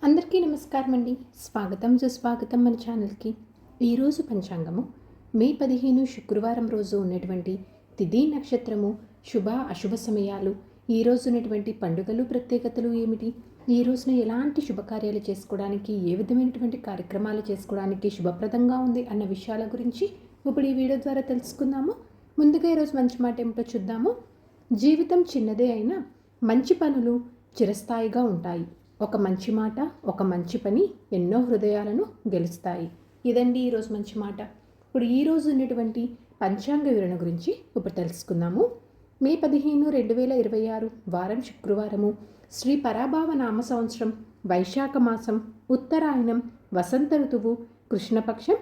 అందరికీ నమస్కారం అండి. స్వాగతం సుస్వాగతం మన ఛానల్కి. ఈరోజు పంచాంగము మే 15 శుక్రవారం రోజు ఉన్నటువంటి తిథి నక్షత్రము, శుభ అశుభ సమయాలు, ఈ రోజు ఉన్నటువంటి పండుగలు ప్రత్యేకతలు ఏమిటి, ఈ రోజున ఎలాంటి శుభకార్యాలు చేసుకోవడానికి, ఏ విధమైనటువంటి కార్యక్రమాలు చేసుకోవడానికి శుభప్రదంగా ఉంది అన్న విషయాల గురించి ఇప్పుడు ఈ వీడియో ద్వారా తెలుసుకుందాము. ముందుగా ఈరోజు మంచి మాట ఏమిటో చూద్దాము. జీవితం చిన్నదే అయినా మంచి పనులు చిరస్థాయిగా ఉంటాయి. ఒక మంచి మాట, ఒక మంచి పని ఎన్నో హృదయాలను గెలుస్తాయి. ఇదండి ఈరోజు మంచి మాట. ఇప్పుడు ఈరోజు ఉన్నటువంటి పంచాంగ వివరణ గురించి ఇప్పుడు తెలుసుకుందాము. మే 15, 2026 వారం శుక్రవారము, శ్రీ పరాభావ నామ సంవత్సరం, వైశాఖ మాసం, ఉత్తరాయణం, వసంత ఋతువు, కృష్ణపక్షం.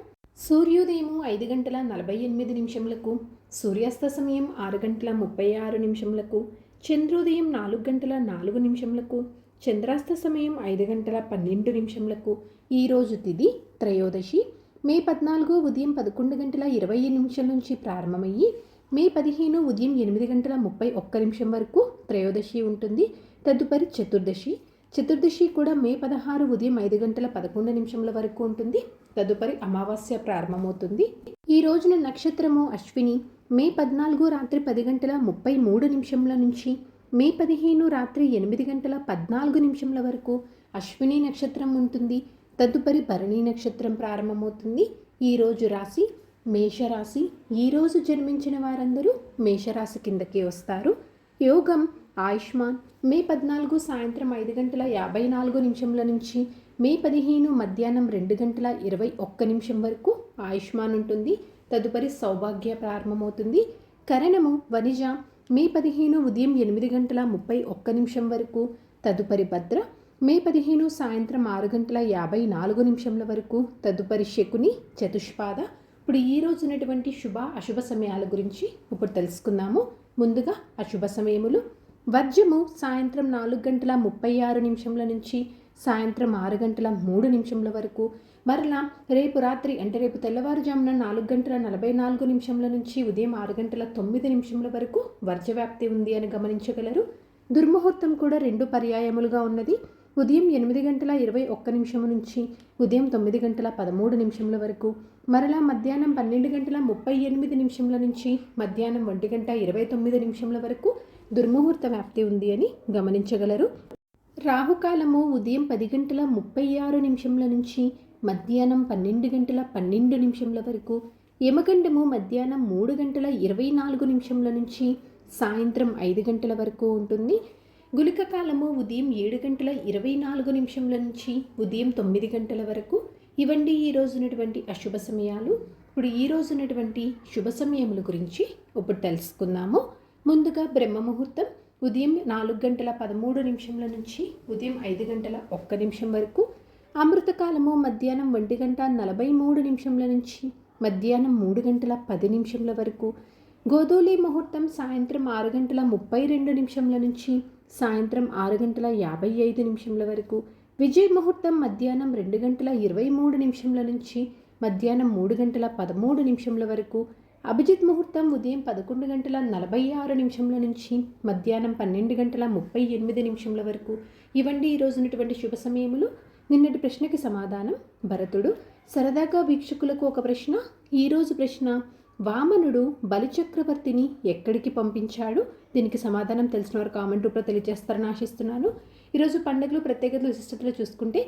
సూర్యోదయము 5 గంటల 48 నిమిషములకు, సూర్యాస్త సమయం 6 గంటల 36 నిమిషములకు, చంద్రోదయం 4 గంటల 4 నిమిషములకు, చంద్రాస్త సమయం 5 గంటల 12 నిమిషములకు. ఈరోజు తిథి త్రయోదశి. మే 14 ఉదయం 11 గంటల 20 నిమిషాల నుంచి ప్రారంభమయ్యి మే 15 ఉదయం 8 గంటల 31 నిమిషం వరకు త్రయోదశి ఉంటుంది. తదుపరి చతుర్దశి. చతుర్దశి కూడా మే 16 ఉదయం 5 గంటల 11 నిమిషముల వరకు ఉంటుంది. తదుపరి అమావాస్య ప్రారంభమవుతుంది. ఈ రోజున నక్షత్రము అశ్విని. మే 14 రాత్రి 10 గంటల 33 నిమిషముల నుంచి మే 15 రాత్రి 8 గంటల 14 నిమిషముల వరకు అశ్విని నక్షత్రం ఉంటుంది. తదుపరి భరణి నక్షత్రం ప్రారంభమవుతుంది. ఈరోజు రాశి మేషరాశి. ఈరోజు జన్మించిన వారందరూ మేషరాశి కిందకి వస్తారు. యోగం ఆయుష్మాన్. మే 14 సాయంత్రం 5 గంటల 54 నిమిషముల నుంచి మే 15 మధ్యాహ్నం 2 గంటల 21 నిమిషం వరకు ఆయుష్మాన్ ఉంటుంది. తదుపరి సౌభాగ్య ప్రారంభమవుతుంది. కరణము వనిజ. మే 15 ఉదయం 8 గంటల 31 నిమిషం వరకు. తదుపరి భద్ర. మే 15 సాయంత్రం 6 గంటల 54 నిమిషంల వరకు. తదుపరి శకుని చతుష్పాద. ఇప్పుడు ఈ రోజు ఉన్నటువంటి శుభ అశుభ సమయాల గురించి ఇప్పుడు తెలుసుకుందాము. ముందుగా అశుభ సమయములు. వర్జము సాయంత్రం 4 గంటల 36 నిమిషంల నుంచి సాయంత్రం 6 గంటల 3 నిమిషంల వరకు. మరలా రేపు రాత్రి అంటే రేపు తెల్లవారుజామున 4 గంటల 44 నిమిషంల నుంచి ఉదయం 6 గంటల 9 నిమిషంల వరకు వర్జవ్యాప్తి ఉంది అని గమనించగలరు. దుర్ముహూర్తం కూడా 2 పర్యాయములుగా ఉన్నది. ఉదయం 8 గంటల 21 నిమిషం నుంచి ఉదయం 9 గంటల 13 నిమిషంల వరకు. మరలా మధ్యాహ్నం 12 గంటల 38 నిమిషంల నుంచి మధ్యాహ్నం 1 గంట 29 నిమిషంల వరకు దుర్ముహూర్త వ్యాప్తి ఉంది అని గమనించగలరు. రాహుకాలము ఉదయం 10 గంటల 36 నిమిషంల నుంచి మధ్యాహ్నం 12 గంటల 12 నిమిషంల వరకు. యమగండము మధ్యాహ్నం 3 గంటల 24 నిమిషంల నుంచి సాయంత్రం 5 గంటల వరకు ఉంటుంది. గుళిక కాలము ఉదయం 7 గంటల 24 నిమిషంల నుంచి ఉదయం 9 గంటల వరకు. ఇవండి ఈ రోజునటువంటి అశుభ సమయాలు. ఇప్పుడు ఈ రోజునటువంటి శుభ సమయముల గురించి ఇప్పుడు తెలుసుకుందాము. ముందుగా బ్రహ్మ ముహూర్తం ఉదయం 4 గంటల 13 నిమిషంల నుంచి ఉదయం 5 గంటల 1 నిమిషం వరకు. అమృతకాలము మధ్యాహ్నం 1 గంట 43 నిమిషంల నుంచి మధ్యాహ్నం 3 గంటల 10 నిమిషంల వరకు. గోధూళి ముహూర్తం సాయంత్రం 6 గంటల 32 నిమిషంల నుంచి సాయంత్రం 6 గంటల 55 నిమిషంల వరకు. విజయ ముహూర్తం మధ్యాహ్నం 2 గంటల 23 నిమిషంల నుంచి మధ్యాహ్నం 3 గంటల 13 నిమిషంల వరకు. అభిజిత్ ముహూర్తం ఉదయం 11 గంటల 46 నిమిషంల నుంచి మధ్యాహ్నం 12 గంటల 38 నిమిషంల వరకు. ఇవండి ఈ రోజునటువంటి శుభ సమయములు. నిన్నటి ప్రశ్నకి సమాధానం భరతుడు. సరదాగా వీక్షకులకు ఒక ప్రశ్న. ఈరోజు ప్రశ్న: వామనుడు బలిచక్రవర్తిని ఎక్కడికి పంపించాడు? దీనికి సమాధానం తెలిసిన వారు కామెంట్ రూపంలో తెలియజేస్తారని ఆశిస్తున్నాను. ఈరోజు పండుగలు ప్రత్యేకతలు విశిష్టతలు చూసుకుంటే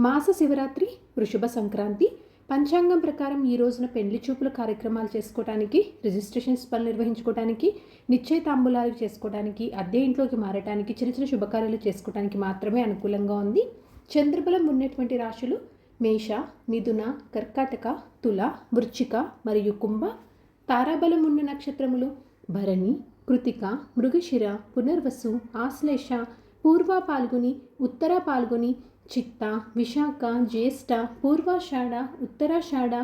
మాస శివరాత్రి, వృషభ సంక్రాంతి. పంచాంగం ప్రకారం ఈ రోజున పెళ్లి చూపుల కార్యక్రమాలు చేసుకోవడానికి, రిజిస్ట్రేషన్స్ పనులు నిర్వహించుకోవడానికి, నిశ్చయితాంబులాలు చేసుకోవడానికి, అద్దె ఇంట్లోకి మారడానికి, చిన్న చిన్న శుభకార్యాలు చేసుకోవడానికి మాత్రమే అనుకూలంగా ఉంది. చంద్రబలం ఉన్నటువంటి రాశులు మేష, మిథున, కర్కాటక, తుల, వృశ్చిక మరియు కుంభ. తారాబలం ఉన్న నక్షత్రములు భరణి, కృతిక, మృగశిర, పునర్వసు, ఆశ్లేష, పూర్వ పాల్గొని, ఉత్తర పాల్గొని, చిత్త, విశాఖ, జ్యేష్ఠ, పూర్వాషాఢ, ఉత్తరాషాఢ,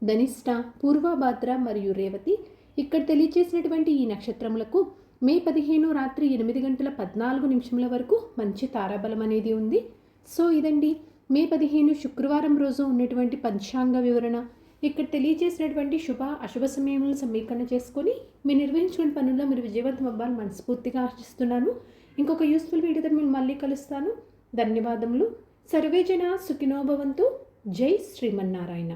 ధనిష్ట, పూర్వభాద్ర మరియు రేవతి. ఇక్కడ తెలియజేసినటువంటి ఈ నక్షత్రములకు మే 15 రాత్రి 8 గంటల 14 నిమిషముల వరకు మంచి తారాబలం అనేది ఉంది. సో ఇదండి మే 15 శుక్రవారం రోజు ఉన్నటువంటి పంచాంగ వివరణ. ఇక్కడ తెలియజేసినటువంటి శుభ అశుభ సమయములను సమీకరణ చేసుకొని మీరు నిర్వహించుకునే పనుల్లో మీరు విజయవంతం అవ్వాలని మనస్ఫూర్తిగా ఆశిస్తున్నాను. ఇంకొక యూస్ఫుల్ వీడియోతో నేను మళ్ళీ కలుస్తాను. ధన్యవాదములు. సర్వే జనా సుఖినో భవంతు. జై శ్రీమన్నారాయణ.